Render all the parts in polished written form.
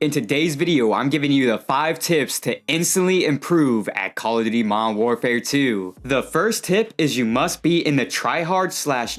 In today's video, I'm giving you the 5 tips to instantly improve at Call of Duty Modern Warfare 2. The first tip is you must be in the tryhard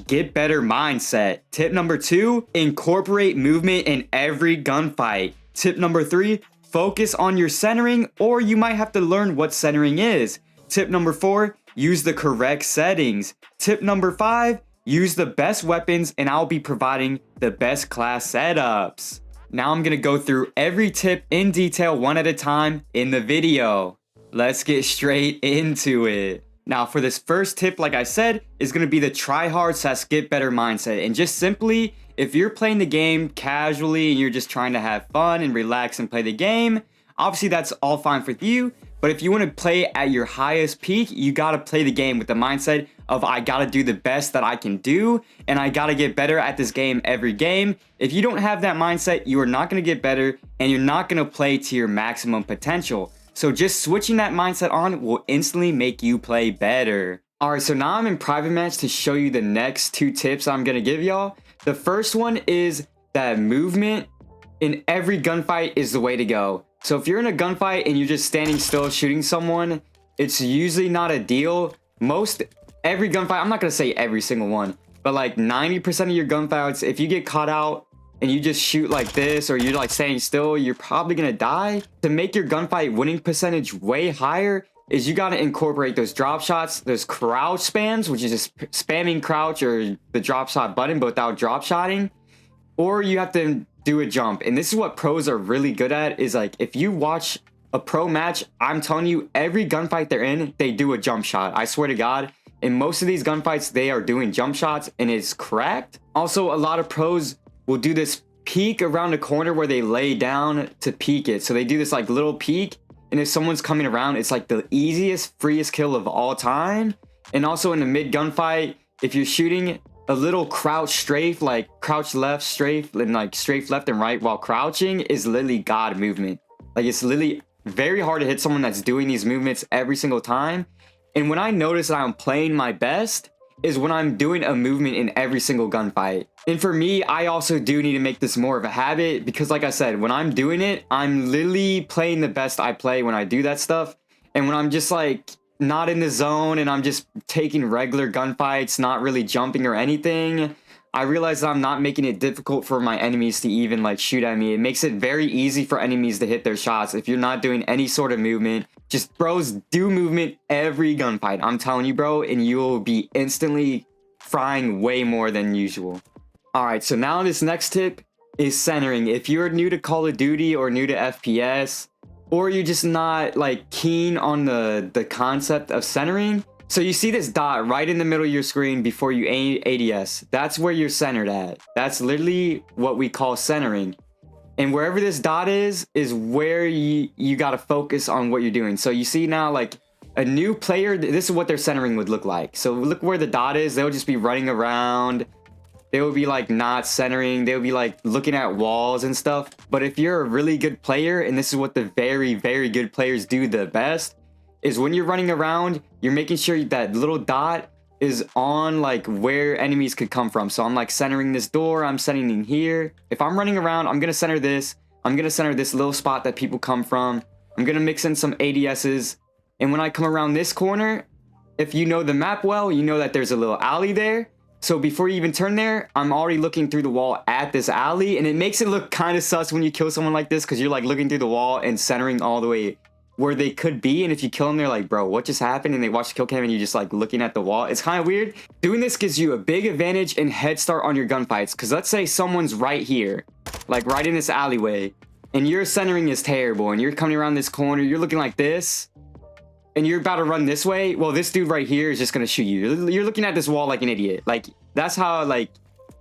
/ get better mindset. Tip number 2, incorporate movement in every gunfight. Tip number 3, focus on your centering, or you might have to learn what centering is. Tip number 4, use the correct settings. Tip number 5, use the best weapons, and I'll be providing the best class setups. Now I'm going to go through every tip in detail one at a time in the video. Let's get straight into it. Now for this first tip, like I said, is going to be the try hard / get better mindset. And just simply, if you're playing the game casually and you're just trying to have fun and relax and play the game, obviously that's all fine with you. But if you want to play at your highest peak, you got to play the game with the mindset of I got to do the best that I can do, and I got to get better at this game every game. If you don't have that mindset, you are not going to get better, and you're not going to play to your maximum potential. So just switching that mindset on will instantly make you play better. Alright, so now I'm in private match to show you the next 2 tips I'm going to give y'all. The first one is that movement in every gunfight is the way to go. So if you're in a gunfight and you're just standing still shooting someone, it's usually not a deal. Every gunfight, I'm not going to say every single one, but like 90% of your gunfights, if you get caught out and you just shoot like this or you're like standing still, you're probably going to die. To make your gunfight winning percentage way higher is you got to incorporate those drop shots, those crouch spams, which is just spamming crouch or the drop shot button but without drop shotting, or you have to do a jump. And this is what pros are really good at, is like if you watch a pro match, I'm telling you, every gunfight they're in, they do a jump shot. I swear to God. In most of these gunfights, they are doing jump shots and it's correct. Also, a lot of pros will do this peek around the corner where they lay down to peek it. So they do this like little peek, and if someone's coming around, it's like the easiest, freest kill of all time. And also in the mid gunfight, if you're shooting a little crouch strafe, like crouch left strafe and like strafe left and right while crouching, is literally God movement. Like it's literally very hard to hit someone that's doing these movements every single time. And when I notice that I'm playing my best is when I'm doing a movement in every single gunfight. And for me, I also do need to make this more of a habit, because like I said, when I'm doing it, I'm literally playing the best I play when I do that stuff. And when I'm just like not in the zone and I'm just taking regular gunfights, not really jumping or anything, I realize that I'm not making it difficult for my enemies to even like shoot at me. It makes it very easy for enemies to hit their shots if you're not doing any sort of movement. Just bros, do movement every gunfight. I'm telling you, bro, and you will be instantly frying way more than usual. Alright, so now this next tip is centering. If you're new to Call of Duty or new to FPS, or you're just not like keen on the concept of centering, so you see this dot right in the middle of your screen before you aim ADS. That's where you're centered at. That's literally what we call centering. And wherever this dot is where you got to focus on what you're doing. So you see now, like a new player, this is what their centering would look like. So look where the dot is. They'll just be running around. They will be like not centering. They'll be like looking at walls and stuff. But if you're a really good player, and this is what the very, very good players do the best, is when you're running around, you're making sure that little dot is on like where enemies could come from. So I'm like centering this door, I'm centering here. If I'm running around, I'm gonna center this. I'm gonna center this little spot that people come from. I'm gonna mix in some ADSs. And when I come around this corner, if you know the map well, you know that there's a little alley there. So before you even turn there, I'm already looking through the wall at this alley. And it makes it look kind of sus when you kill someone like this, because you're like looking through the wall and centering all the way where they could be. And if you kill them, they're like, bro, what just happened? And they watch the kill cam and you're just like looking at the wall. It's kind of weird. Doing this gives you a big advantage and head start on your gunfights. Because let's say someone's right here, like right in this alleyway, and your centering is terrible, and you're coming around this corner, you're looking like this, and you're about to run this way. Well, this dude right here is just going to shoot you. You're looking at this wall like an idiot. Like, that's how, like,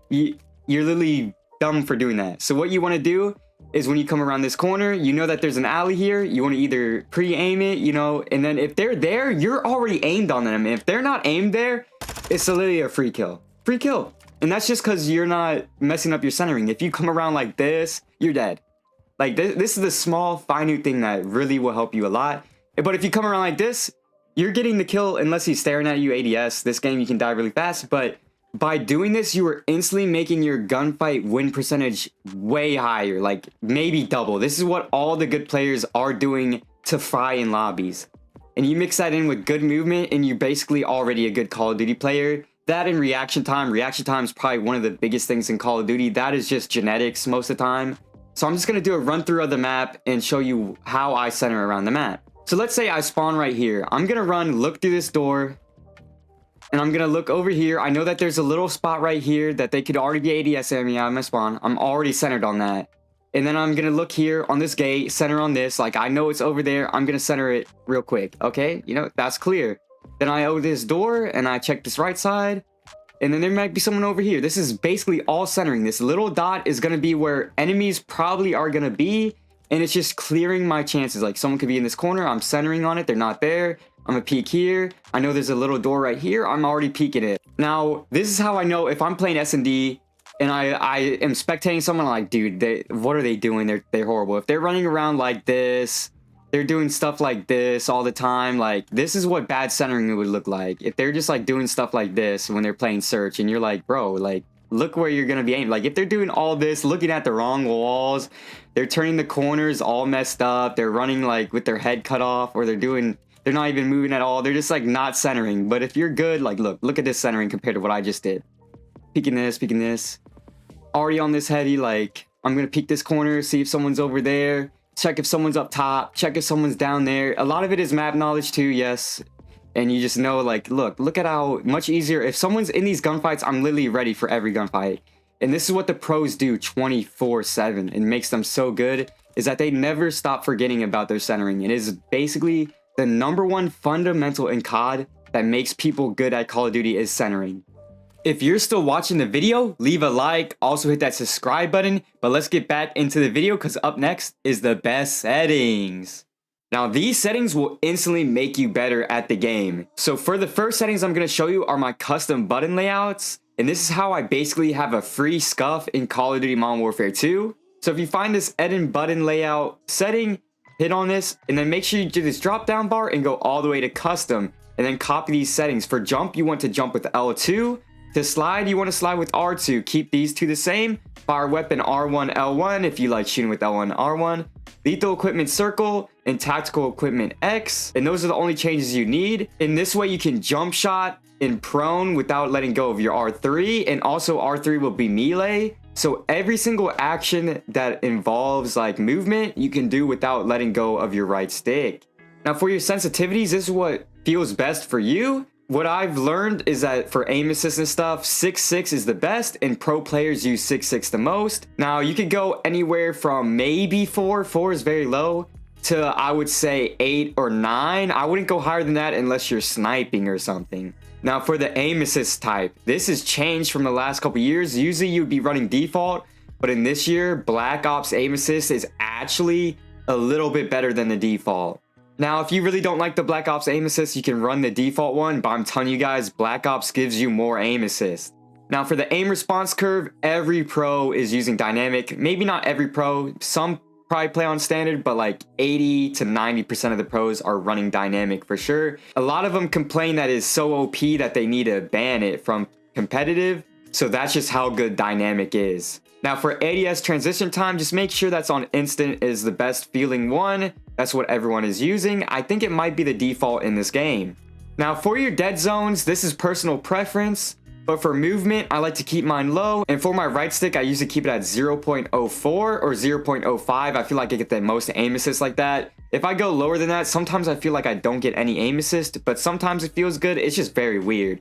you're literally dumb for doing that. So what you want to do is when you come around this corner, you know that there's an alley here. You want to either pre-aim it, you know, and then if they're there, you're already aimed on them. And if they're not aimed there, it's literally a free kill. Free kill. And that's just because you're not messing up your centering. If you come around like this, you're dead. Like, this is the small, minute thing that really will help you a lot. But if you come around like this, you're getting the kill unless he's staring at you ADS. This game, you can die really fast. But By doing this, you are instantly making your gunfight win percentage way higher, like maybe double. This is what all the good players are doing to fry in lobbies. And you mix that in with good movement, and you're basically already a good Call of Duty player. That and reaction time. Reaction time is probably one of the biggest things in Call of Duty. That is just genetics most of the time. So I'm just going to do a run through of the map and show you how I center around the map. So let's say I spawn right here. I'm going to run, look through this door, and I'm going to look over here. I know that there's a little spot right here that they could already be ADS me out of my spawn. I'm already centered on that. And then I'm going to look here on this gate, center on this. Like, I know it's over there. I'm going to center it real quick. Okay, you know, that's clear. Then I owe this door, and I check this right side. And then there might be someone over here. This is basically all centering. This little dot is going to be where enemies probably are going to be. And it's just clearing my chances. Like, someone could be in this corner. I'm centering on it. They're not there. I'm going to peek here. I know there's a little door right here. I'm already peeking it. Now, this is how I know if I'm playing S&D and I am spectating someone, like, dude, what are they doing? They're horrible. If they're running around like this, they're doing stuff like this all the time. Like, this is what bad centering would look like. If they're just, like, doing stuff like this when they're playing search, and you're like, bro, like, look where you're going to be aiming. Like, if they're doing all this, looking at the wrong walls, they're turning the corners all messed up, they're running, like, with their head cut off, or they're not even moving at all. They're just, like, not centering. But if you're good, like, look at this centering compared to what I just did. Peeking this. Already on this heady, like, I'm going to peek this corner, see if someone's over there. Check if someone's up top. Check if someone's down there. A lot of it is map knowledge too, yes. And you just know, like, look at how much easier. If someone's in these gunfights, I'm literally ready for every gunfight. And this is what the pros do 24/7 and makes them so good, is that they never stop forgetting about their centering. It is basically the #1 fundamental in COD that makes people good at Call of Duty is centering. If you're still watching the video, leave a like, also hit that subscribe button, but let's get back into the video because up next is the best settings. Now these settings will instantly make you better at the game. So for the first settings I'm going to show you are my custom button layouts, and this is how I basically have a free scuff in Call of Duty Modern Warfare 2. So if you find this edit button layout setting, hit on this, and then make sure you do this drop down bar and go all the way to custom, and then copy these settings. For jump, you want to jump with L2. To slide, you want to slide with R2. Keep these two the same. Fire weapon R1, L1 if you like shooting with L1, R1. Lethal equipment circle and tactical equipment X. And those are the only changes you need. In this way, you can jump shot in prone without letting go of your R3. And also R3 will be melee. So every single action that involves like movement, you can do without letting go of your right stick. Now for your sensitivities, this is what feels best for you. What I've learned is that for aim assist and stuff, 6.6 is the best, and pro players use 6.6 the most. Now, you could go anywhere from maybe 4 is very low, to I would say 8 or 9. I wouldn't go higher than that unless you're sniping or something. Now, for the aim assist type, this has changed from the last couple years. Usually, you'd be running default, but in this year, Black Ops aim assist is actually a little bit better than the default. Now, if you really don't like the Black Ops aim assist, you can run the default one, but I'm telling you guys, Black Ops gives you more aim assist. Now, for the aim response curve, every pro is using dynamic. Maybe not every pro. Some probably play on standard, but like 80 to 90% of the pros are running dynamic for sure. A lot of them complain that it's so OP that they need to ban it from competitive. So that's just how good dynamic is. Now for ADS transition time, just make sure that's on instant is the best feeling one. That's what everyone is using. I think it might be the default in this game. Now for your dead zones, this is personal preference, but for movement, I like to keep mine low. And for my right stick, I usually keep it at 0.04 or 0.05. I feel like I get the most aim assist like that. If I go lower than that, sometimes I feel like I don't get any aim assist, but sometimes it feels good. It's just very weird.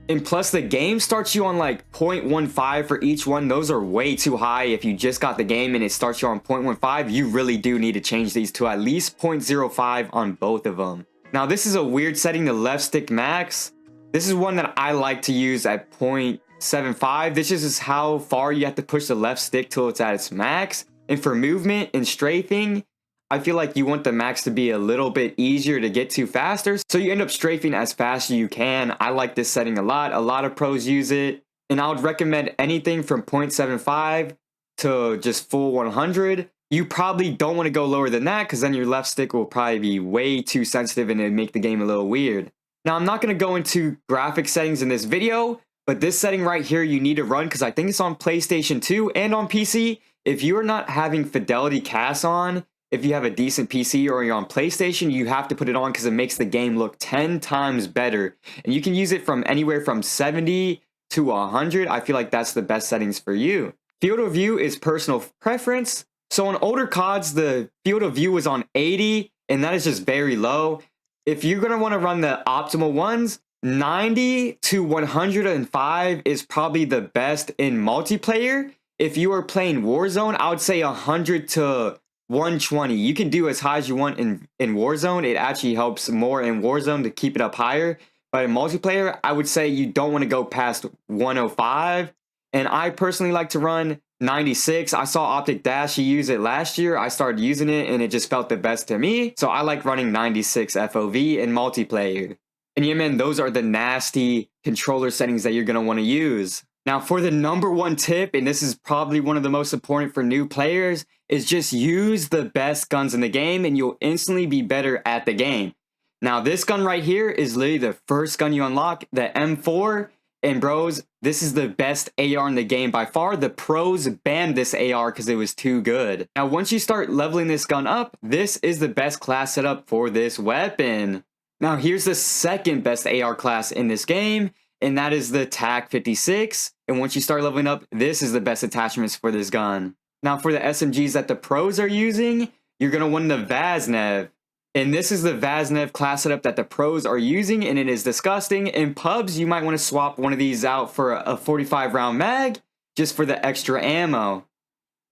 And plus the game starts you on like 0.15 for each one. Those are way too high. If you just got the game and it starts you on 0.15, you really do need to change these to at least 0.05 on both of them. Now this is a weird setting, the left stick max. This is one that I like to use at 0.75. This just is how far you have to push the left stick till it's at its max. And for movement and strafing, I feel like you want the max to be a little bit easier to get to faster, so you end up strafing as fast as you can. I like this setting a lot. A lot of pros use it, and I would recommend anything from 0.75 to just full 100. You probably don't want to go lower than that because then your left stick will probably be way too sensitive and it'd make the game a little weird. Now, I'm not going to go into graphic settings in this video, But this setting right here you need to run because I think it's on PlayStation 2 and on PC. If you are not having fidelity cast on, if you have a decent PC or you're on PlayStation, you have to put it on because it makes the game look 10 times better. And you can use it from anywhere from 70 to 100. I feel like that's the best settings for you. Field of view is personal preference. So on older CODs, the field of view was on 80, and that is just very low. If you're going to want to run the optimal ones, 90 to 105 is probably the best in multiplayer. If you are playing Warzone, I would say 100 to 120. You can do as high as you want in Warzone. It actually helps more in Warzone to keep it up higher. But in multiplayer, I would say you don't want to go past 105. And I personally like to run 96. I saw Optic Dash use it last year. I started using it and it just felt the best to me. So I like running 96 FOV in multiplayer. And yeah, man, those are the nasty controller settings that you're going to want to use. Now, for the number one tip, and this is probably one of the most important for new players, is just use the best guns in the game and you'll instantly be better at the game. Now, this gun right here is literally the first gun you unlock, the M4. And bros, this is the best AR in the game by far. The pros banned this AR because it was too good. Now, once you start leveling this gun up, this is the best class setup for this weapon. Now, here's the second best AR class in this game, and that is the TAC 56. And once you start leveling up, this is the best attachments for this gun. Now, for the SMGs that the pros are using, you're going to want the Vaznev. And this is the Vaznev class setup that the pros are using, and it is disgusting. In pubs, you might want to swap one of these out for a 45 round mag, just for the extra ammo.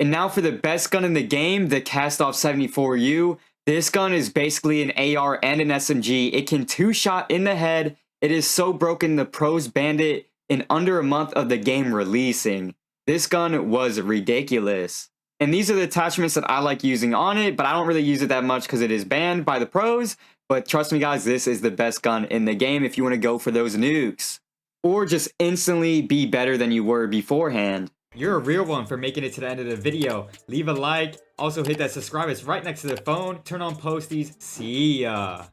And now for the best gun in the game, the Cast-Off 74U. This gun is basically an AR and an SMG. It can two-shot in the head. It is so broken the pros banned it in under a month of the game releasing. This gun was ridiculous. And these are the attachments that I like using on it, but I don't really use it that much because it is banned by the pros. But trust me guys, this is the best gun in the game if you want to go for those nukes. Or just instantly be better than you were beforehand. You're a real one for making it to the end of the video. Leave a like. Also hit that subscribe. It's right next to the phone. Turn on posties. See ya.